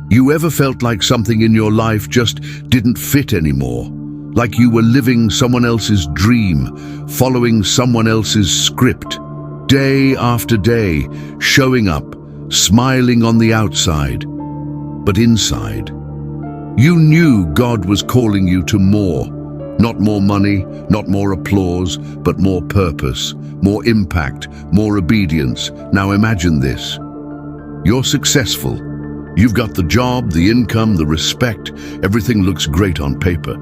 You ever felt like something in your life just didn't fit anymore? Like you were living someone else's dream, following someone else's script, day after day, showing up, smiling on the outside, but inside. You knew God was calling you to more. Not more money, not more applause, but more purpose, more impact, more obedience. Now imagine this. You're successful. You've got the job, the income, the respect. Everything looks great on paper.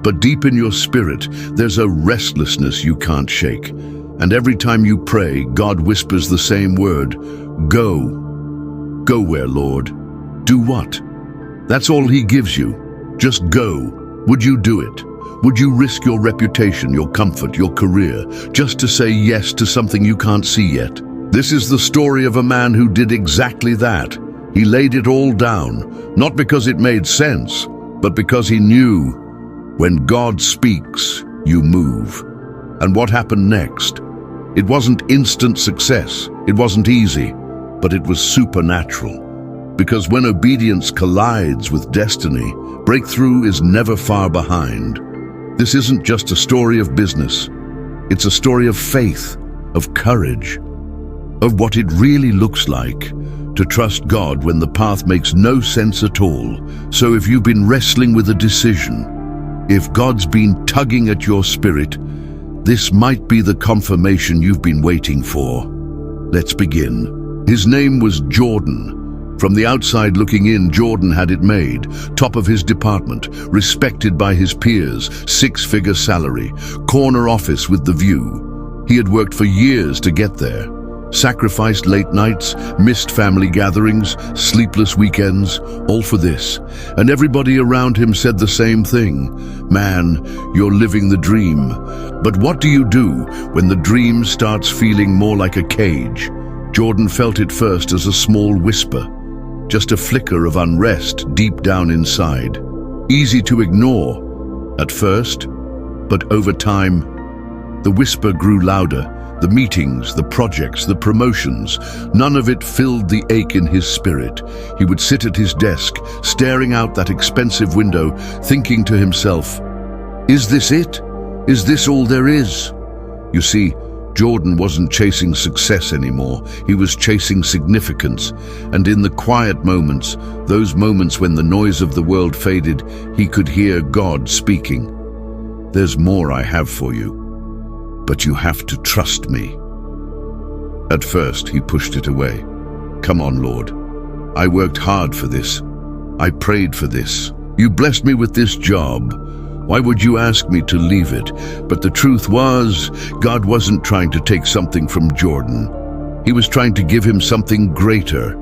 But deep in your spirit, there's a restlessness you can't shake. And every time you pray, God whispers the same word, go. Go where, Lord? Do what? That's all he gives you. Just go. Would you do it? Would you risk your reputation, your comfort, your career, just to say yes to something you can't see yet? This is the story of a man who did exactly that. He laid it all down, not because it made sense, but because he knew when God speaks, you move. And what happened next? It wasn't instant success. It wasn't easy, but it was supernatural. Because when obedience collides with destiny, breakthrough is never far behind. This isn't just a story of business. It's a story of faith, of courage, of what it really looks like to trust God when the path makes no sense at all. So if you've been wrestling with a decision, if God's been tugging at your spirit, this might be the confirmation you've been waiting for. Let's begin. His name was Jordan. From the outside looking in, Jordan had it made. Top of his department, respected by his peers, six-figure salary, corner office with the view. He had worked for years to get there. Sacrificed late nights, missed family gatherings, sleepless weekends, all for this. And everybody around him said the same thing. Man, you're living the dream. But what do you do when the dream starts feeling more like a cage? Jordan felt it first as a small whisper. Just a flicker of unrest deep down inside. Easy to ignore at first, but over time, the whisper grew louder. The meetings, the projects, the promotions, none of it filled the ache in his spirit. He would sit at his desk, staring out that expensive window, thinking to himself, is this it? Is this all there is? You see, Jordan wasn't chasing success anymore. He was chasing significance. And in the quiet moments, those moments when the noise of the world faded, he could hear God speaking. There's more I have for you, but you have to trust me. At first, he pushed it away. Come on, Lord. I worked hard for this. I prayed for this. You blessed me with this job. Why would you ask me to leave it? But the truth was, God wasn't trying to take something from Jordan. He was trying to give him something greater.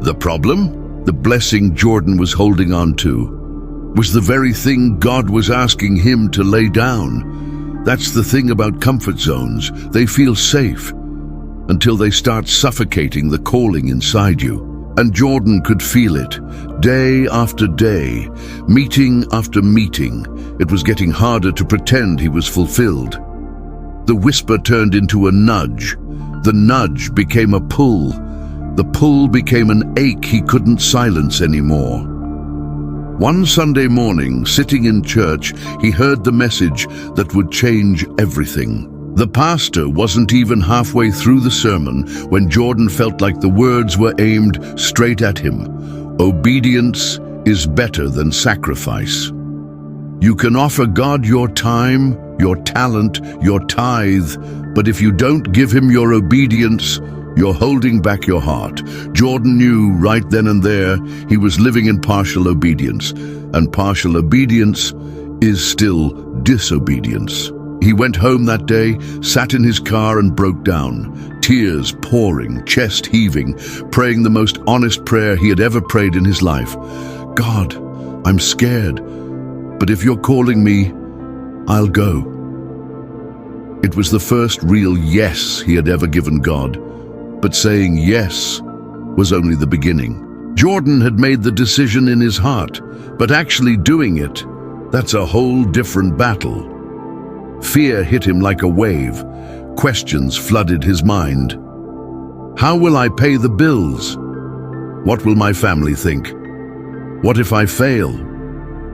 The problem? The blessing Jordan was holding on to was the very thing God was asking him to lay down. That's the thing about comfort zones. They feel safe until they start suffocating the calling inside you. And Jordan could feel it, day after day, meeting after meeting. It was getting harder to pretend he was fulfilled. The whisper turned into a nudge. The nudge became a pull. The pull became an ache he couldn't silence anymore. One Sunday morning, sitting in church, he heard the message that would change everything. The pastor wasn't even halfway through the sermon when Jordan felt like the words were aimed straight at him. Obedience is better than sacrifice. You can offer God your time, your talent, your tithe, but if you don't give him your obedience, you're holding back your heart. Jordan knew right then and there he was living in partial obedience, and partial obedience is still disobedience. He went home that day, sat in his car and broke down, tears pouring, chest heaving, praying the most honest prayer he had ever prayed in his life. God, I'm scared, but if you're calling me, I'll go. It was the first real yes he had ever given God, but saying yes was only the beginning. Jordan had made the decision in his heart, but actually doing it, that's a whole different battle. Fear hit him like a wave. Questions flooded his mind. How will I pay the bills? What will my family think? What if I fail?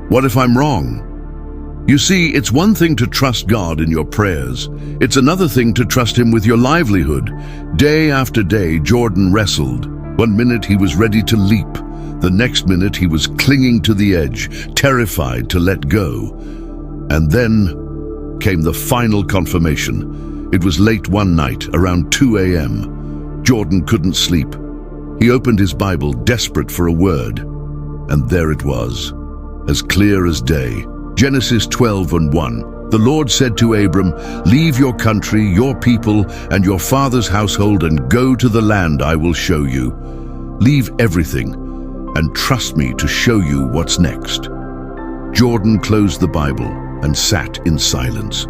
What if I'm wrong? You see, it's one thing to trust God in your prayers. It's another thing to trust Him with your livelihood. Day after day, Jordan wrestled. One minute he was ready to leap. The next minute he was clinging to the edge, terrified to let go. And then came the final confirmation. It was late one night, around 2 a.m. Jordan couldn't sleep. He opened his Bible, desperate for a word. And there it was, as clear as day. Genesis 12:1. The Lord said to Abram, "Leave your country, your people, and your father's household and go to the land I will show you. Leave everything and trust me to show you what's next." Jordan closed the Bible and sat in silence.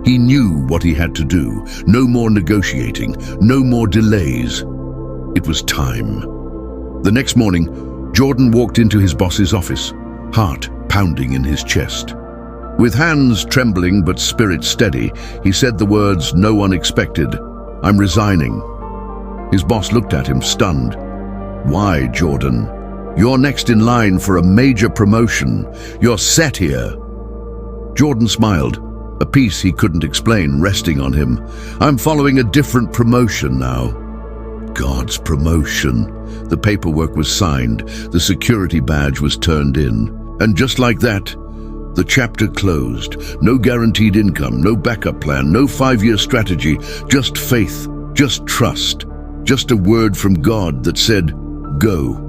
He knew what he had to do. No more negotiating, no more delays. It was time. The next morning, Jordan walked into his boss's office, heart pounding in his chest. With hands trembling but spirit steady, he said the words no one expected, "I'm resigning." His boss looked at him, stunned. "Why, Jordan? You're next in line for a major promotion. You're set here." Jordan smiled, a peace he couldn't explain resting on him. "I'm following a different promotion now." God's promotion. The paperwork was signed, the security badge was turned in. And just like that, the chapter closed. No guaranteed income, no backup plan, no 5-year strategy, just faith, just trust, just a word from God that said, "Go."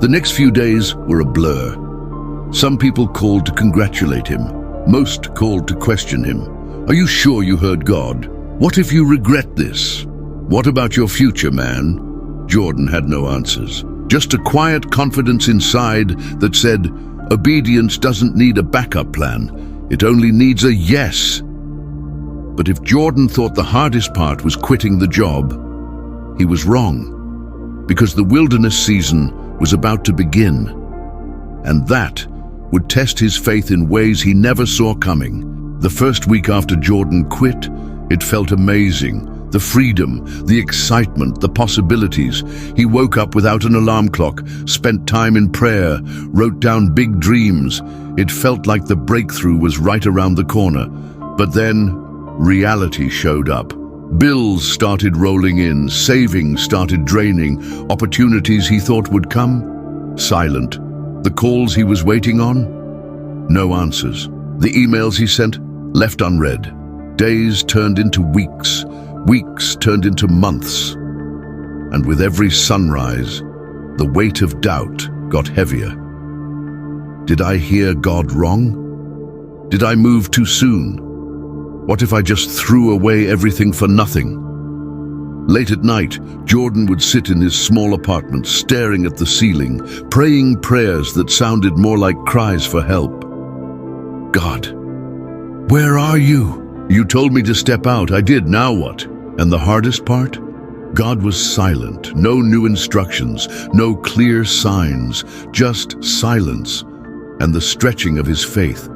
The next few days were a blur. Some people called to congratulate him. Most called to question him. "Are you sure you heard God? What if you regret this? What about your future, man?" Jordan had no answers. Just a quiet confidence inside that said, obedience doesn't need a backup plan. It only needs a yes. But if Jordan thought the hardest part was quitting the job, he was wrong. Because the wilderness season was about to begin. And that would test his faith in ways he never saw coming. The first week after Jordan quit, it felt amazing. The freedom, the excitement, the possibilities. He woke up without an alarm clock, spent time in prayer, wrote down big dreams. It felt like the breakthrough was right around the corner. But then, reality showed up. Bills started rolling in, savings started draining, opportunities he thought would come, silent. The calls he was waiting on, no answers. The emails he sent, left unread. Days turned into weeks. Weeks turned into months. And with every sunrise, the weight of doubt got heavier. Did I hear God wrong? Did I move too soon? What if I just threw away everything for nothing? Late at night, Jordan would sit in his small apartment, staring at the ceiling, praying prayers that sounded more like cries for help. "God, where are you? You told me to step out. I did. Now what?" And the hardest part? God was silent. No new instructions, no clear signs, just silence and the stretching of his faith.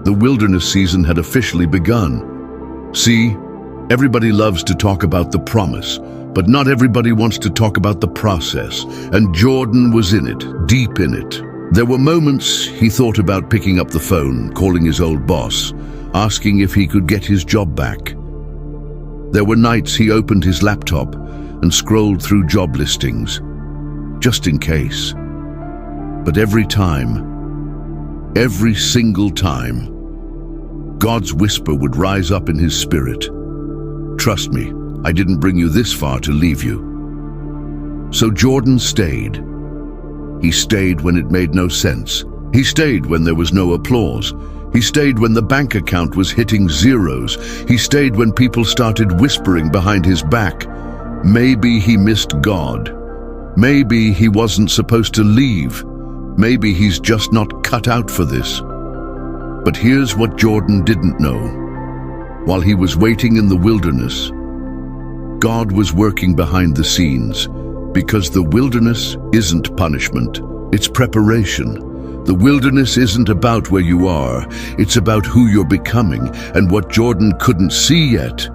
The wilderness season had officially begun. See, everybody loves to talk about the promise, but not everybody wants to talk about the process. And Jordan was in it, deep in it. There were moments he thought about picking up the phone, calling his old boss, asking if he could get his job back. There were nights he opened his laptop and scrolled through job listings, just in case. But every time, every single time, God's whisper would rise up in his spirit. "Trust me, I didn't bring you this far to leave you." So Jordan stayed. He stayed when it made no sense. He stayed when there was no applause. He stayed when the bank account was hitting zeros. He stayed when people started whispering behind his back. Maybe he missed God. Maybe he wasn't supposed to leave. Maybe he's just not cut out for this. But here's what Jordan didn't know. While he was waiting in the wilderness, God was working behind the scenes, because the wilderness isn't punishment, it's preparation. The wilderness isn't about where you are, it's about who you're becoming. And what Jordan couldn't see yet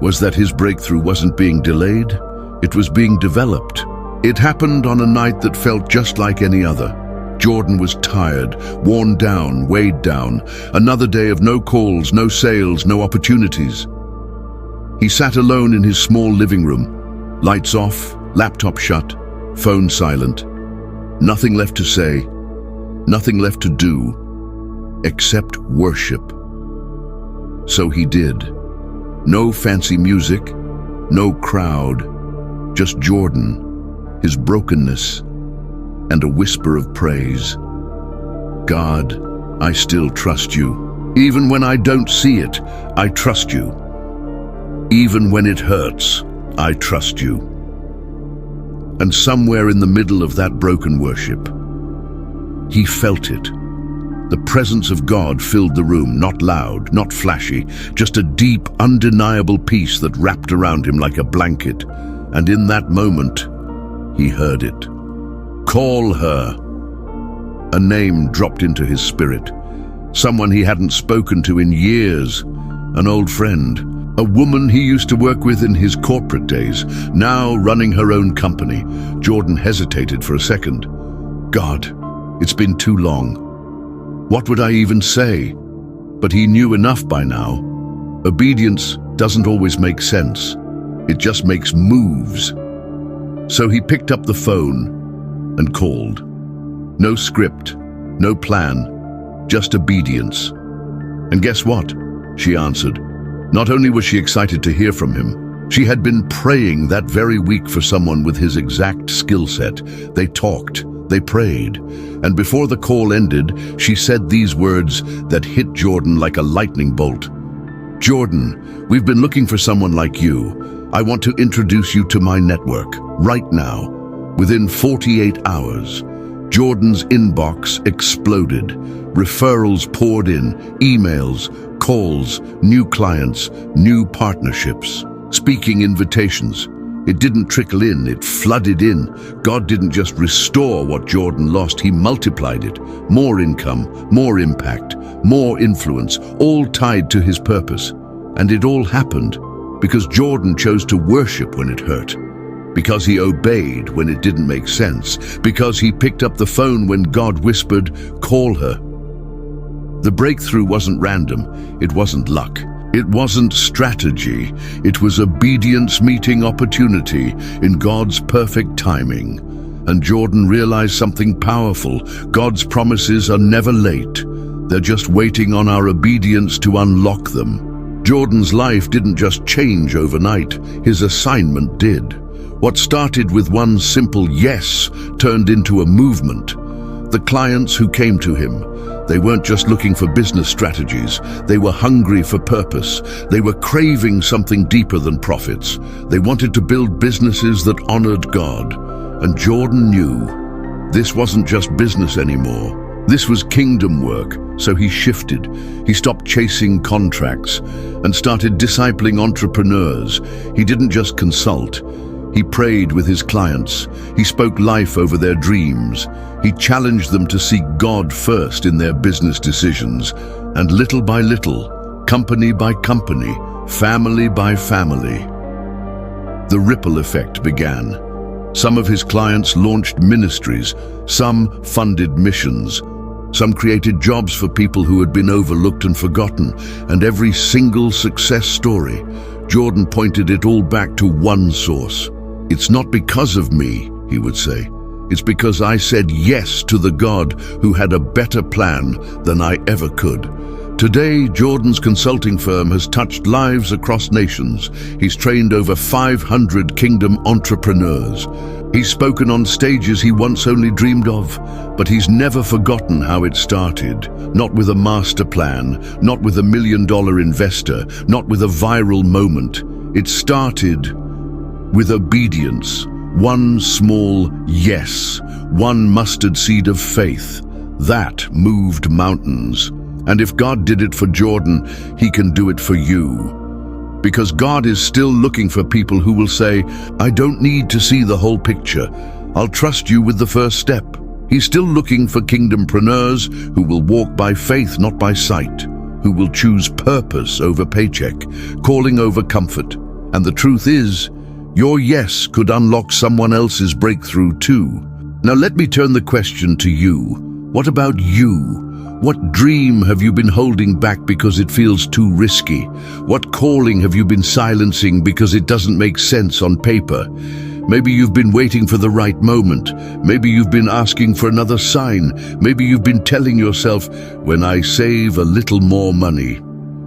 was that his breakthrough wasn't being delayed, it was being developed. It happened on a night that felt just like any other. Jordan was tired, worn down, weighed down. Another day of no calls, no sales, no opportunities. He sat alone in his small living room, lights off, laptop shut, phone silent. Nothing left to say, nothing left to do, except worship. So he did. No fancy music, no crowd, just Jordan, his brokenness, and a whisper of praise. God, I still trust you. Even when I don't see it, I trust you. Even when it hurts, I trust you. And somewhere in the middle of that broken worship, he felt it. The presence of God filled the room, not loud, not flashy, just a deep, undeniable peace that wrapped around him like a blanket. And in that moment, he heard it. Call her. A name dropped into his spirit. Someone he hadn't spoken to in years. An old friend. A woman he used to work with in his corporate days, now running her own company. Jordan hesitated for a second. God, it's been too long. What would I even say? But he knew enough by now. Obedience doesn't always make sense. It just makes moves. So he picked up the phone and called. No script, no plan, just obedience. And guess what? She answered. Not only was she excited to hear from him, she had been praying that very week for someone with his exact skill set. They talked. They prayed, and before the call ended, she said these words that hit Jordan like a lightning bolt. Jordan, we've been looking for someone like you. I want to introduce you to my network, right now. Within 48 hours, Jordan's inbox exploded. Referrals poured in, emails, calls, new clients, new partnerships, speaking invitations. It didn't trickle in, it flooded in. God didn't just restore what Jordan lost, he multiplied it. More income, more impact, more influence, all tied to his purpose. And it all happened because Jordan chose to worship when it hurt, because he obeyed when it didn't make sense, because he picked up the phone when God whispered, call her. The breakthrough wasn't random, it wasn't luck. It wasn't strategy, it was obedience meeting opportunity in God's perfect timing. And Jordan realized something powerful. God's promises are never late. They're just waiting on our obedience to unlock them. Jordan's life didn't just change overnight, his assignment did. What started with one simple yes turned into a movement. The clients who came to him, they weren't just looking for business strategies. They were hungry for purpose. They were craving something deeper than profits. They wanted to build businesses that honored God. And Jordan knew this wasn't just business anymore. This was kingdom work. So he shifted. He stopped chasing contracts and started discipling entrepreneurs. He didn't just consult. He prayed with his clients. He spoke life over their dreams. He challenged them to seek God first in their business decisions. And little by little, company by company, family by family, the ripple effect began. Some of his clients launched ministries. Some funded missions. Some created jobs for people who had been overlooked and forgotten. And every single success story, Jordan pointed it all back to one source. It's not because of me, he would say. It's because I said yes to the God who had a better plan than I ever could. Today, Jordan's consulting firm has touched lives across nations. He's trained over 500 kingdom entrepreneurs. He's spoken on stages he once only dreamed of, but he's never forgotten how it started. Not with a master plan, not with $1 million investor, not with a viral moment. It started with obedience, one small yes, one mustard seed of faith. That moved mountains. And if God did it for Jordan, he can do it for you. Because God is still looking for people who will say, I don't need to see the whole picture. I'll trust you with the first step. He's still looking for kingdompreneurs who will walk by faith, not by sight, who will choose purpose over paycheck, calling over comfort. And the truth is, Your yes could unlock someone else's breakthrough too. Now let me turn the question to you. What about you? What dream have you been holding back because it feels too risky? What calling have you been silencing because it doesn't make sense on paper? Maybe you've been waiting for the right moment. Maybe you've been asking for another sign. Maybe you've been telling yourself, when I save a little more money,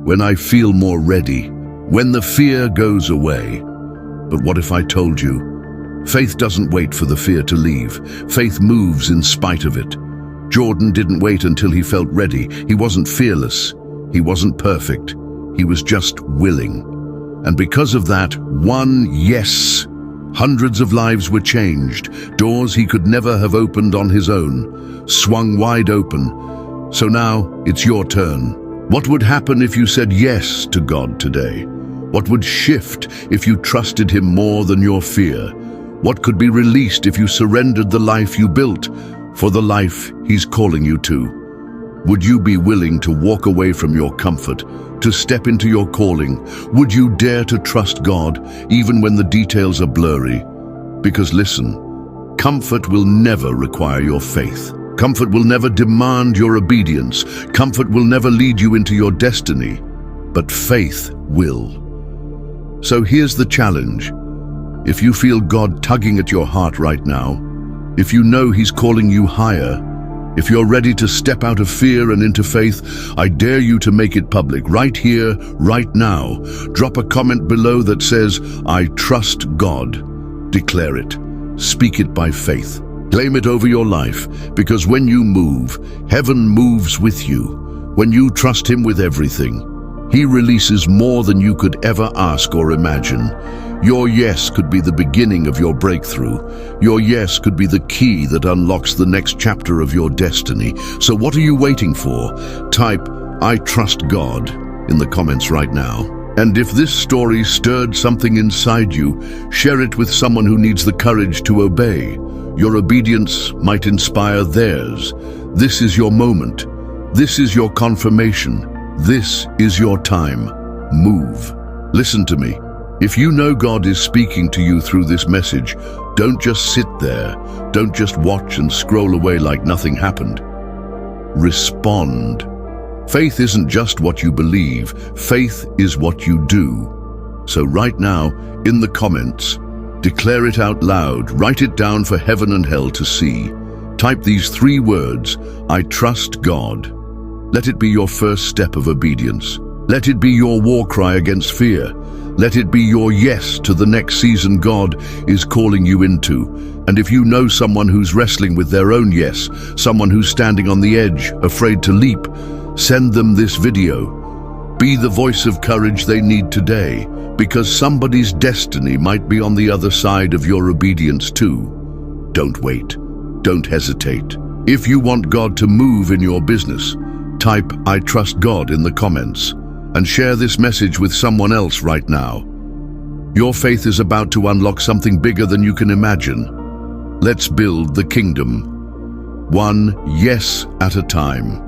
when I feel more ready, when the fear goes away. But what if I told you? Faith doesn't wait for the fear to leave. Faith moves in spite of it. Jordan didn't wait until he felt ready. He wasn't fearless. He wasn't perfect. He was just willing. And because of that one yes, hundreds of lives were changed. Doors he could never have opened on his own, swung wide open. So now it's your turn. What would happen if you said yes to God today? What would shift if you trusted Him more than your fear? What could be released if you surrendered the life you built for the life He's calling you to? Would you be willing to walk away from your comfort, to step into your calling? Would you dare to trust God even when the details are blurry? Because listen, comfort will never require your faith. Comfort will never demand your obedience. Comfort will never lead you into your destiny, but faith will. So here's the challenge. If you feel God tugging at your heart right now, if you know He's calling you higher, if you're ready to step out of fear and into faith, I dare you to make it public, right here, right now. Drop a comment below that says, I trust God. Declare it. Speak it by faith. Claim it over your life, because when you move, heaven moves with you. When you trust Him with everything, He releases more than you could ever ask or imagine. Your yes could be the beginning of your breakthrough. Your yes could be the key that unlocks the next chapter of your destiny. So what are you waiting for? Type, I trust God, in the comments right now. And if this story stirred something inside you, share it with someone who needs the courage to obey. Your obedience might inspire theirs. This is your moment. This is your confirmation. This is your time. Move. Listen to me. If you know God is speaking to you through this message, don't just sit there. Don't just watch and scroll away like nothing happened. Respond. Faith isn't just what you believe. Faith is what you do. So right now, in the comments, declare it out loud. Write it down for heaven and hell to see. Type these 3 words, I trust God. Let it be your first step of obedience. Let it be your war cry against fear. Let it be your yes to the next season God is calling you into. And if you know someone who's wrestling with their own yes, someone who's standing on the edge, afraid to leap, send them this video. Be the voice of courage they need today, because somebody's destiny might be on the other side of your obedience too. Don't wait. Don't hesitate. If you want God to move in your business, type I trust God in the comments and share this message with someone else right now. Your faith is about to unlock something bigger than you can imagine. Let's build the kingdom, one yes at a time.